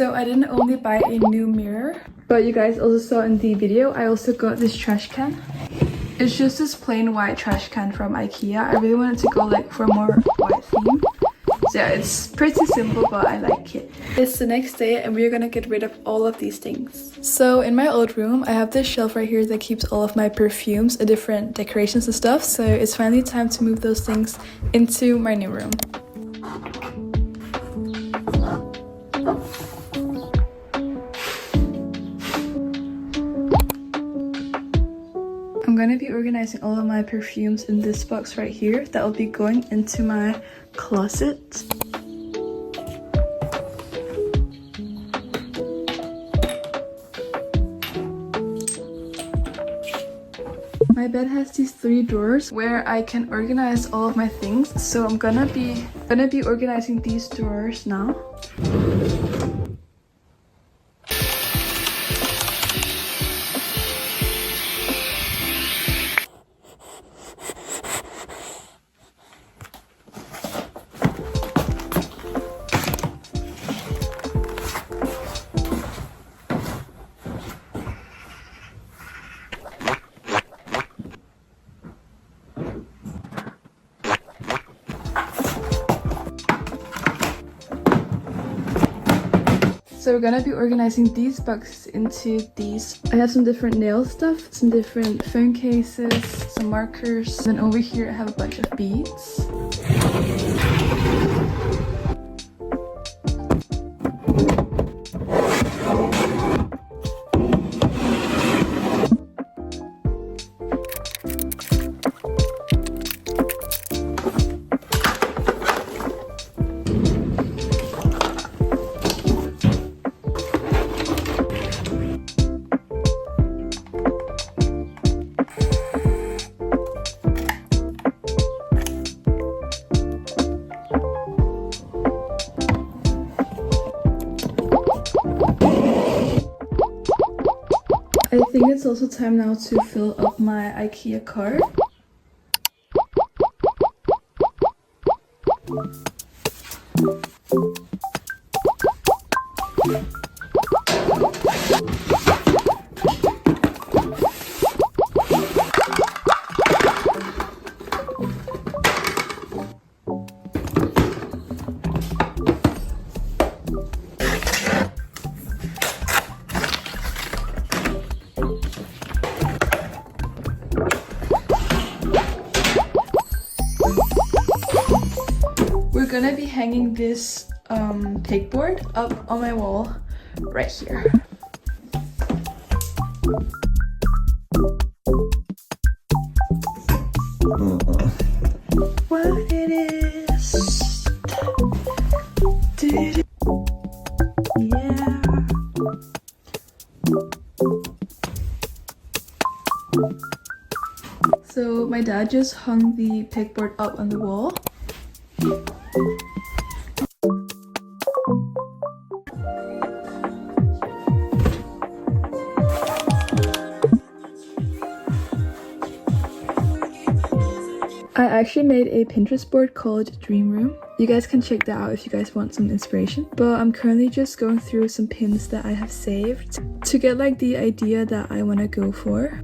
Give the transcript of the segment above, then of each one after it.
So I didn't only buy a new mirror, but you guys also saw in the video, I also got this trash can. It's just this plain white trash can from IKEA. I really wanted to go like for a more white theme. So yeah, it's pretty simple, but I like it. It's the next day and we're gonna get rid of all of these things. So in my old room, I have this shelf right here that keeps all of my perfumes and different decorations and stuff. So it's finally time to move those things into my new room. I'm gonna be organizing all of my perfumes in this box right here that will be going into my closet. My bed has these 3 drawers where I can organize all of my things. So I'm gonna be organizing these drawers now. So we're gonna be organizing these boxes into these. I have some different nail stuff, some different phone cases, some markers. And then over here I have a bunch of beads. I think it's also time now to fill up my IKEA cart. We're gonna be hanging this pegboard up on my wall right here. What it is? Yeah. So my dad just hung the pegboard up on the wall. I actually made a Pinterest board called Dream Room. You guys can check that out if you guys want some inspiration. But I'm currently just going through some pins that I have saved to get like the idea that I want to go for.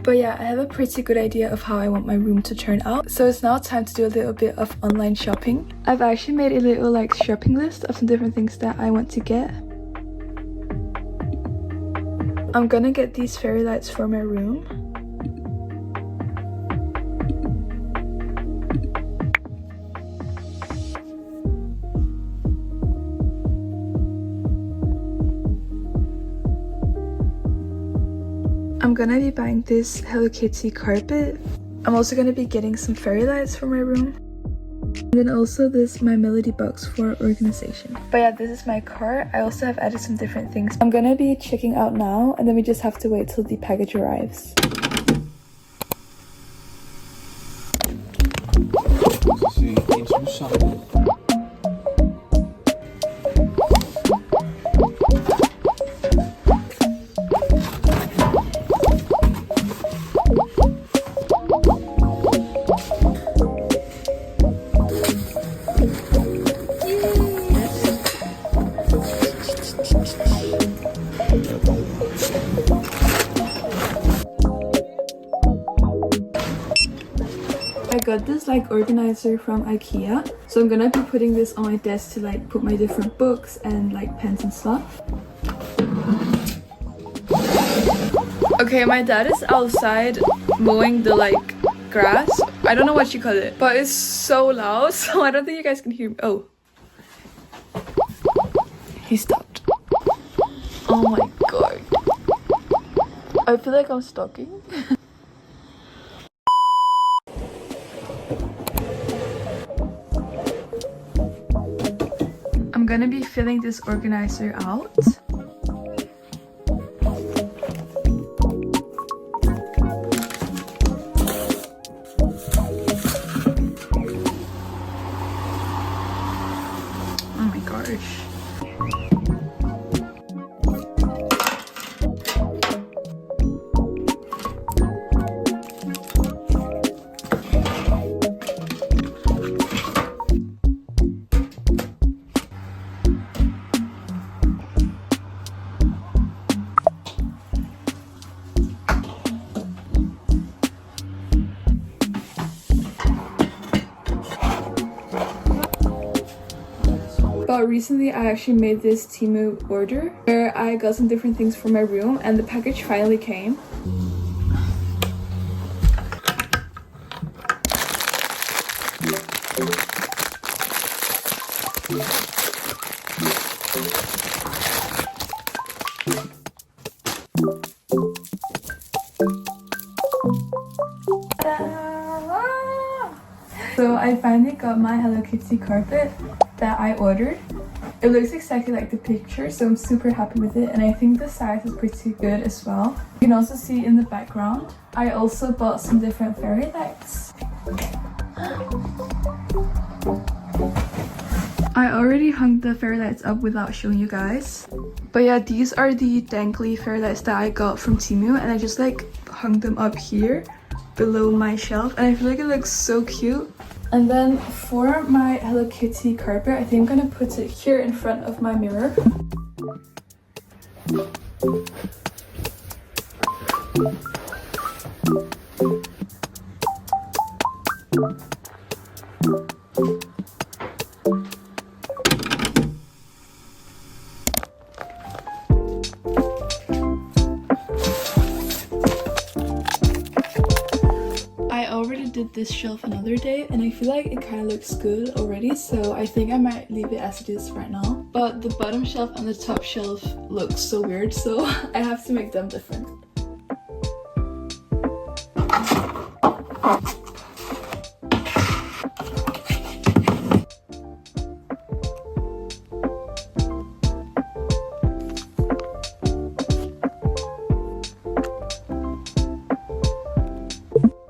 But yeah, I have a pretty good idea of how I want my room to turn out. So it's now time to do a little bit of online shopping. I've actually made a little like shopping list of some different things that I want to get. I'm gonna get these fairy lights for my room. I'm gonna be buying this Hello Kitty carpet. I'm also gonna be getting some fairy lights for my room. And then also this My Melody box for organization. But yeah, this is my cart. I also have added some different things. I'm gonna be checking out now and then we just have to wait till the package arrives. I got this like organizer from IKEA, so I'm gonna be putting this on my desk to like put my different books and like pens and stuff. Okay, my dad is outside mowing the like grass. I don't know what you call it, but it's so loud, so I don't think you guys can hear me. Oh, he stopped. Oh my god, I feel like I'm stalking. I'm gonna be filling this organizer out. Oh my gosh. But recently I actually made this Temu order where I got some different things for my room and the package finally came. So I finally got my Hello Kitty carpet that I ordered. It looks exactly like the picture, so I'm super happy with it, and I think the size is pretty good as well. You can also see in the background I also bought some different fairy lights. I already hung the fairy lights up without showing you guys, but yeah, these are the dangly fairy lights that I got from Temu, and I just like hung them up here below my shelf, and I feel like it looks so cute. And then for my Hello Kitty carpet, I think I'm gonna put it here in front of my mirror. Did this shelf another day and I feel like it kind of looks good already, so I think I might leave it as it is right now. But the bottom shelf and the top shelf look so weird, so I have to make them different.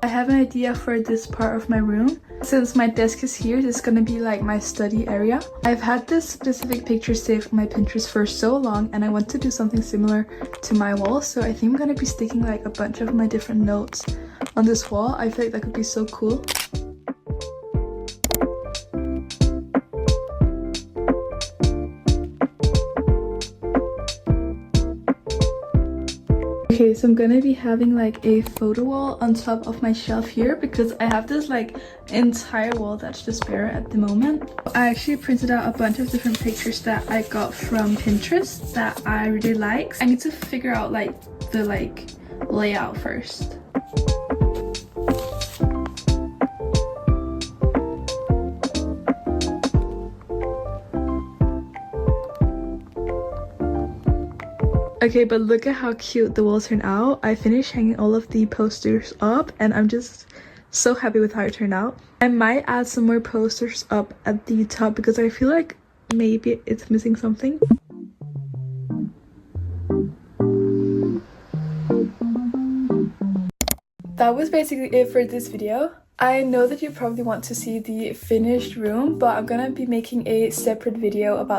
I have an idea for this part of my room. Since my desk is here, this is gonna be like my study area. I've had this specific picture saved on my Pinterest for so long, and I want to do something similar to my wall, so I think I'm gonna be sticking like a bunch of my different notes on this wall. I feel like that could be so cool. Okay, so I'm gonna be having like a photo wall on top of my shelf here because I have this like entire wall that's just bare at the moment. I actually printed out a bunch of different pictures that I got from Pinterest that I really like. I need to figure out like the layout first. Okay, but look at how cute the walls turned out. I finished hanging all of the posters up and I'm just so happy with how it turned out. I might add some more posters up at the top because I feel like maybe it's missing something. That was basically it for this video. I know that you probably want to see the finished room, but I'm gonna be making a separate video about